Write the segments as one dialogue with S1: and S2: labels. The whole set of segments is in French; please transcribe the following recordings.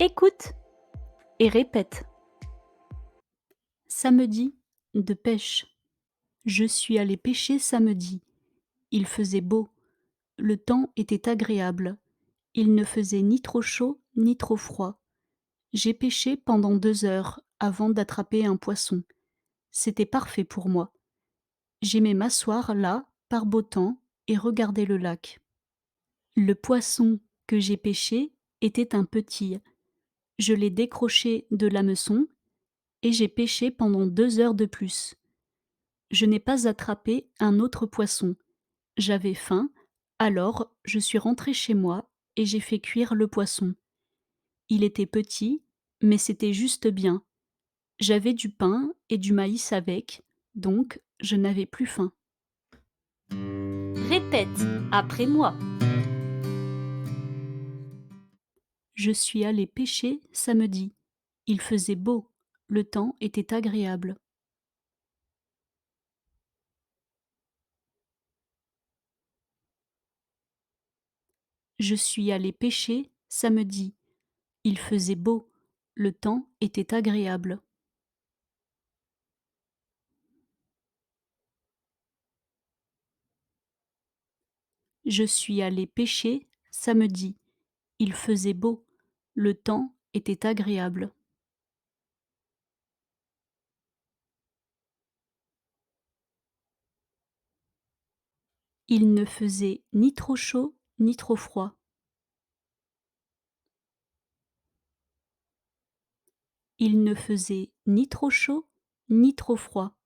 S1: Écoute et répète. Samedi de pêche. Je suis allé pêcher samedi. Il faisait beau. Le temps était agréable. Il ne faisait ni trop chaud ni trop froid. J'ai pêché pendant 2 heures avant d'attraper un poisson. C'était parfait pour moi. J'aimais m'asseoir là, par beau temps, et regarder le lac. Le poisson que j'ai pêché était un petit. Je l'ai décroché de l'hameçon et j'ai pêché pendant 2 heures de plus. Je n'ai pas attrapé un autre poisson. J'avais faim, alors je suis rentrée chez moi et j'ai fait cuire le poisson. Il était petit, mais c'était juste bien. J'avais du pain et du maïs avec, donc je n'avais plus faim. Répète après moi. Je suis allée pêcher samedi. Il faisait beau, le temps était agréable. Je suis allée pêcher samedi. Il faisait beau, le temps était agréable. Je suis allée pêcher samedi. Il faisait beau, le temps était agréable. Il ne faisait ni trop chaud ni trop froid. Il ne faisait ni trop chaud ni trop froid.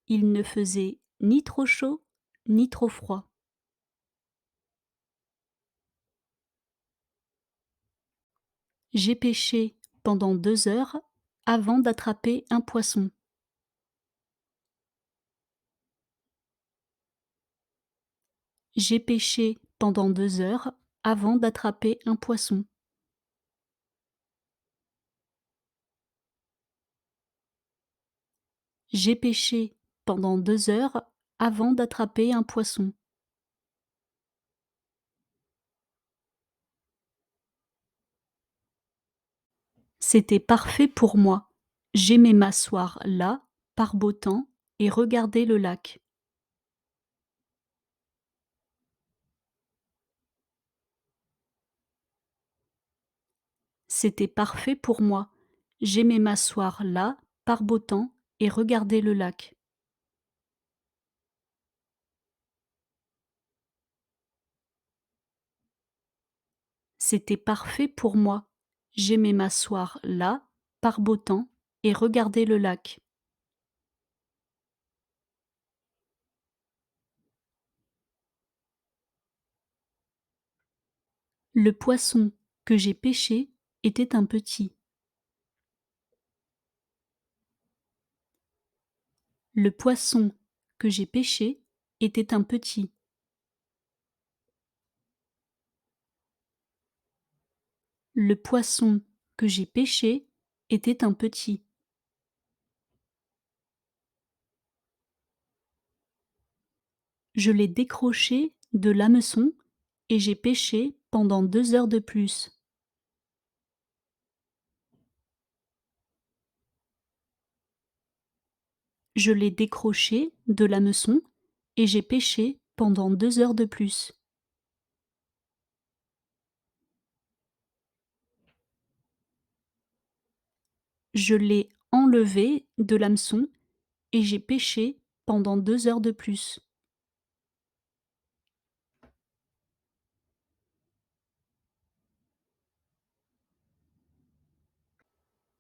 S1: Il ne faisait ni trop chaud ni trop froid. J'ai pêché pendant 2 heures avant d'attraper un poisson. J'ai pêché pendant 2 heures avant d'attraper un poisson. J'ai pêché pendant 2 heures avant d'attraper un poisson. C'était parfait pour moi. J'aimais m'asseoir là, par beau temps, et regarder le lac. C'était parfait pour moi. J'aimais m'asseoir là, par beau temps, et regarder le lac. C'était parfait pour moi. J'aimais m'asseoir là, par beau temps, et regarder le lac. Le poisson que j'ai pêché était un petit. Le poisson que j'ai pêché était un petit. Le poisson que j'ai pêché était un petit. Je l'ai décroché de l'hameçon et j'ai pêché pendant 2 heures de plus. Je l'ai décroché de l'hameçon et j'ai pêché pendant 2 heures de plus. Je l'ai enlevé de l'hameçon et j'ai pêché pendant 2 heures de plus.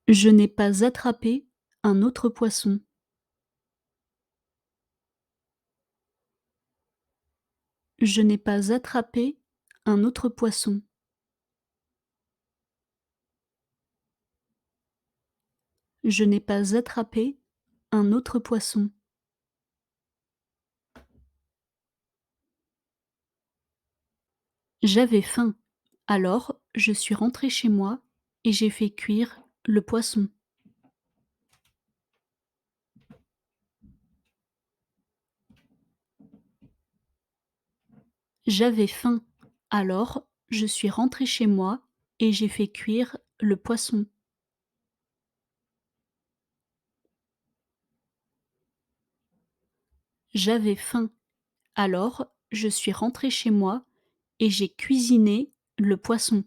S1: Je n'ai pas attrapé un autre poisson. Je n'ai pas attrapé un autre poisson. Je n'ai pas attrapé un autre poisson. J'avais faim, alors je suis rentrée chez moi et j'ai fait cuire le poisson. J'avais faim, Alors, je suis rentrée chez moi et j'ai fait cuire le poisson. J'avais faim. Alors, je suis rentrée chez moi et j'ai cuisiné le poisson.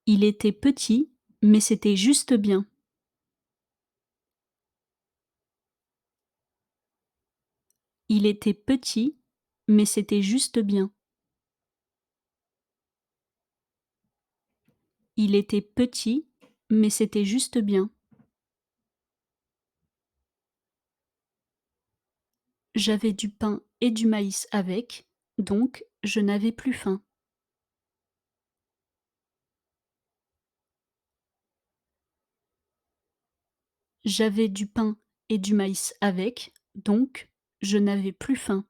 S1: Il était petit, mais c'était juste bien. Il était petit, mais c'était juste bien. Il était petit, mais c'était juste bien. J'avais du pain et du maïs avec, donc je n'avais plus faim. J'avais du pain et du maïs avec, donc je n'avais plus faim.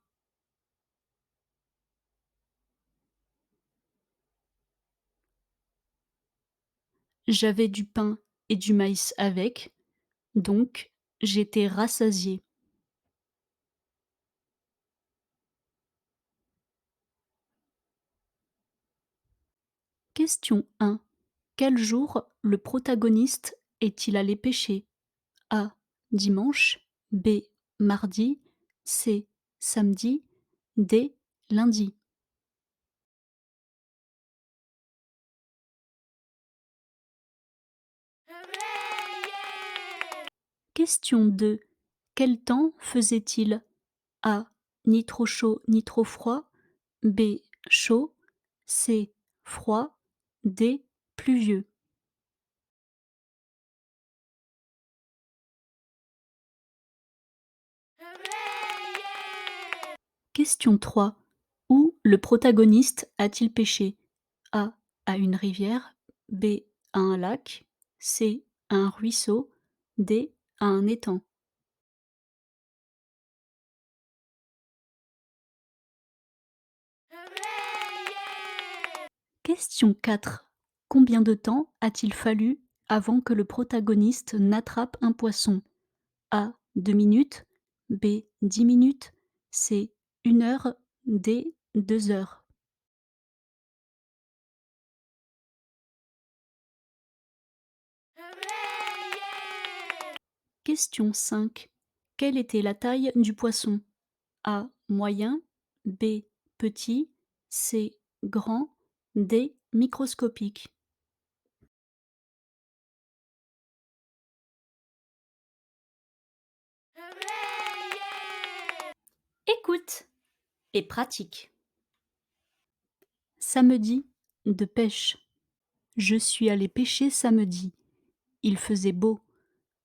S1: J'avais du pain et du maïs avec, donc j'étais rassasiée. Question 1. Quel jour le protagoniste est-il allé pêcher? A. Dimanche. B. Mardi. C. Samedi. D. Lundi. Question 2. Quel temps faisait-il? A. Ni trop chaud ni trop froid. B. Chaud. C. Froid. D. Pluvieux. Question 3. Où le protagoniste a-t-il pêché? A. À une rivière. B. À un lac. C. À un ruisseau. D. À un étang. Question 4. Combien de temps a-t-il fallu avant que le protagoniste n'attrape un poisson? A. 2 minutes. B. 10 minutes. C. 1 heure. D. 2 heures. Question 5. Quelle était la taille du poisson? A. Moyen. B. Petit. C. Grand. D. Microscopique. Écoute et pratique. Samedi, de pêche. Je suis allé pêcher samedi. Il faisait beau.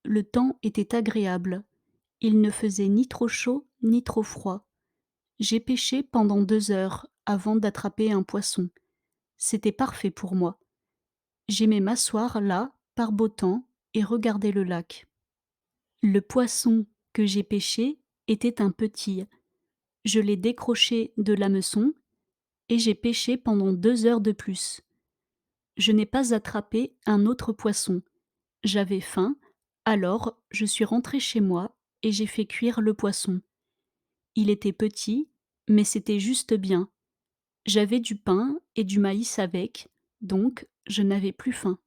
S1: Le temps était agréable. Il ne faisait ni trop chaud ni trop froid. J'ai pêché pendant 2 heures avant d'attraper un poisson. C'était parfait pour moi. J'aimais m'asseoir là, par beau temps, et regarder le lac. Le poisson que j'ai pêché était un petit. Je l'ai décroché de l'hameçon et j'ai pêché pendant 2 heures de plus. Je n'ai pas attrapé un autre poisson. J'avais faim, alors je suis rentrée chez moi et j'ai fait cuire le poisson. Il était petit, mais c'était juste bien. J'avais du pain et du maïs avec, donc je n'avais plus faim.